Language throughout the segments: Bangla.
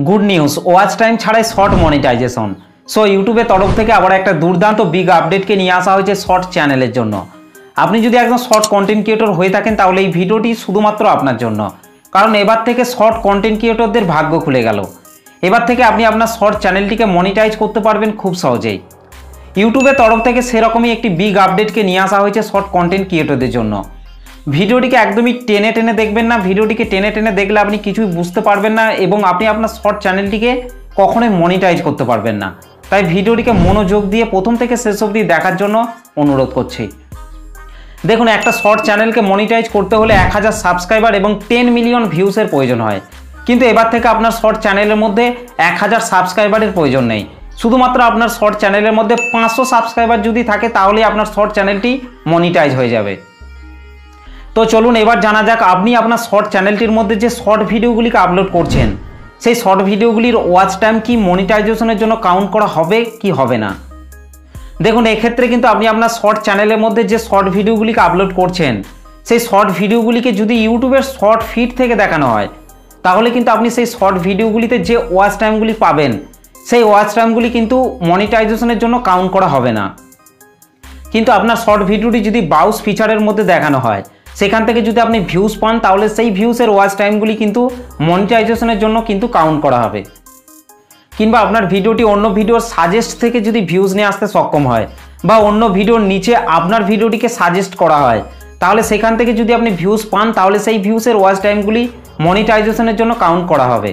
গুড নিউজ, ওয়াচ টাইম ছাড়াই শর্ট মনিটাইজেশন। সো ইউটিউবের তরফ থেকে আবার একটা দুর্দান্ত বিগ আপডেটকে নিয়ে আসা হয়েছে শর্ট চ্যানেলের জন্য। আপনি যদি একজন শর্ট কন্টেন্ট ক্রিয়েটর হয়ে থাকেন তাহলে এই ভিডিওটি শুধুমাত্র আপনার জন্য, কারণ এবার থেকে শর্ট কন্টেন্ট ক্রিয়েটরদের ভাগ্য খুলে গেল। এবার থেকে আপনি আপনার শর্ট চ্যানেলটিকে মনিটাইজ করতে পারবেন খুব সহজেই। ইউটিউবের তরফ থেকে সেরকমই একটি বিগ আপডেটকে নিয়ে আসা হয়েছে শর্ট কন্টেন্ট ক্রিয়েটরদের জন্য। ভিডিওটিকে একদমই টেনে টেনে দেখবেন না, ভিডিওটিকে টেনে টেনে দেখলে আপনি কিছুই বুঝতে পারবেন না এবং আপনি আপনার শর্ট চ্যানেলটিকে কখনোই মনিটাইজ করতে পারবেন না। তাই ভিডিওটিকে মনোযোগ দিয়ে প্রথম থেকে শেষ অবধি দেখার জন্য অনুরোধ করছি। দেখুন, একটা শর্ট চ্যানেলকে মনিটাইজ করতে হলে 1000 সাবস্ক্রাইবার এবং 10 মিলিয়ন ভিউসের প্রয়োজন হয়, কিন্তু এবার থেকে আপনার শর্ট চ্যানেলের মধ্যে 1000 সাবস্ক্রাইবারের প্রয়োজন নেই। শুধুমাত্র আপনার শর্ট চ্যানেলের মধ্যে 500 সাবস্ক্রাইবার যদি থাকে তাহলে আপনার শর্ট চ্যানেলটি মনিটাইজ হয়ে যাবে। তো চলুন এবার জানা যাক আপনি আপনার শর্ট চ্যানেলটির মধ্যে যে শর্ট ভিডিওগুলিকে আপলোড করছেন সেই শর্ট ভিডিওগুলির ওয়াচ টাইম কি মনিটাইজেশনের জন্য কাউন্ট করা হবে কি হবে না। দেখুন, এক্ষেত্রে কিন্তু আপনি আপনার শর্ট চ্যানেলের মধ্যে যে শর্ট ভিডিওগুলিকে আপলোড করছেন সেই শর্ট ভিডিওগুলিকে যদি ইউটিউবের শর্ট ফিড থেকে দেখানো হয় তাহলে কিন্তু আপনি সেই শর্ট ভিডিওগুলিতে যে ওয়াচ টাইমগুলি পাবেন সেই ওয়াচ টাইমগুলি কিন্তু মনিটাইজেশনের জন্য কাউন্ট করা হবে না। কিন্তু আপনার শর্ট ভিডিওটি যদি ব্রাউজ ফিচারের মধ্যে দেখানো হয় সেখান থেকে যদি আপনি ভিউজ পান তাহলে সেই ভিউসের ওয়াচ টাইমগুলি কিন্তু মনিটাইজেশনের জন্য কিন্তু কাউন্ট করা হবে। কিংবা আপনার ভিডিওটি অন্য ভিডিওর সাজেস্ট থেকে যদি ভিউজ নিয়ে আসতে সক্ষম হয় বা অন্য ভিডিওর নিচে আপনার ভিডিওটিকে সাজেস্ট করা হয় তাহলে সেখান থেকে যদি আপনি ভিউজ পান তাহলে সেই ভিউসের ওয়াচ টাইমগুলি মনিটাইজেশনের জন্য কাউন্ট করা হবে।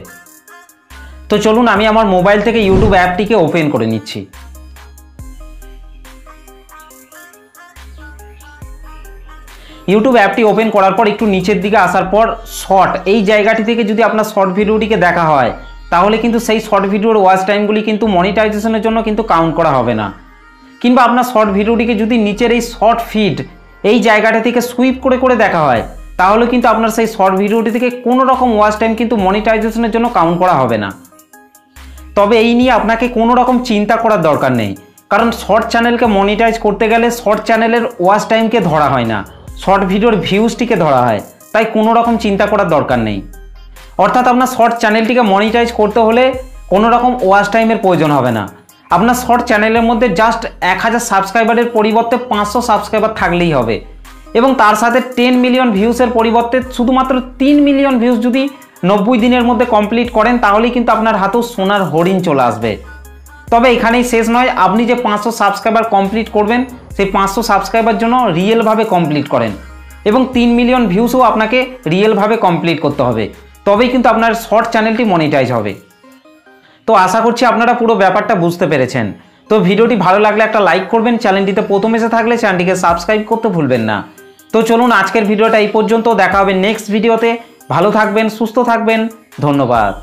তো চলুন আমি আমার মোবাইল থেকে ইউটিউব অ্যাপটিকে ওপেন করে নিচ্ছি। ইউটিউব অ্যাপটি ওপেন করার পর একটু নিচের দিকে আসার পর শর্ট এই জায়গাটি থেকে যদি আপনার শর্ট ভিডিওটিকে দেখা হয় তাহলে কিন্তু সেই শর্ট ভিডিওর ওয়াচ টাইমগুলি কিন্তু মনিটাইজেশনের জন্য কিন্তু কাউন্ট করা হবে না। কিংবা আপনার শর্ট ভিডিওটিকে যদি নিচের এই শর্ট ফিড এই জায়গাটা থেকে সুইপ করে করে দেখা হয় তাহলে কিন্তু আপনার সেই শর্ট ভিডিওটি থেকে কোনো রকম ওয়াচ টাইম কিন্তু মনিটাইজেশনের জন্য কাউন্ট করা হবে না। তবে এই নিয়ে আপনাকে কোনো রকম চিন্তা করার দরকার নেই, কারণ শর্ট চ্যানেলকে মনিটাইজ করতে গেলে শর্ট চ্যানেলের ওয়াচ টাইমকে ধরা হয় না, শর্ট ভিডিওর ভিউজটিকে ধরা হয়। তাই কোনো রকম চিন্তা করার দরকার নেই। অর্থাৎ আপনার শর্ট চ্যানেলটিকে মনিটাইজ করতে হলে কোনো রকম ওয়াচ টাইমের প্রয়োজন হবে না। আপনার শর্ট চ্যানেলের মধ্যে জাস্ট 1000 সাবস্ক্রাইবারের পরিবর্তে 500 সাবস্ক্রাইবার থাকলেই হবে এবং তার সাথে 10 মিলিয়ন ভিউসের পরিবর্তে শুধুমাত্র 3 মিলিয়ন ভিউস যদি 90 দিনের মধ্যে কমপ্লিট করেন তাহলেই কিন্তু আপনার হাতেও সোনার হরিণ চলে আসবে। তবে এখানেই শেষ নয়, আপনি যে 500 সাবস্ক্রাইবার কমপ্লিট করবেন সেই 500 সাবস্ক্রাইবার জন্য রিয়েলভাবে কমপ্লিট করেন এবং 3 মিলিয়ন ভিউসও আপনাকে রিয়েলভাবে কমপ্লিট করতে হবে, তবেই কিন্তু আপনার শর্ট চ্যানেলটি মনিটাইজ হবে। তো আশা করছি আপনারা পুরো ব্যাপারটা বুঝতে পেরেছেন। তো ভিডিওটি ভালো লাগলে একটা লাইক করবেন, চ্যানেলটিতে প্রথম এসে থাকলে চ্যানেলটিকে সাবস্ক্রাইব করতে ভুলবেন না। তো চলুন আজকের ভিডিওটা এই পর্যন্ত, দেখা হবে নেক্সট ভিডিওতে। ভালো থাকবেন, সুস্থ থাকবেন, ধন্যবাদ।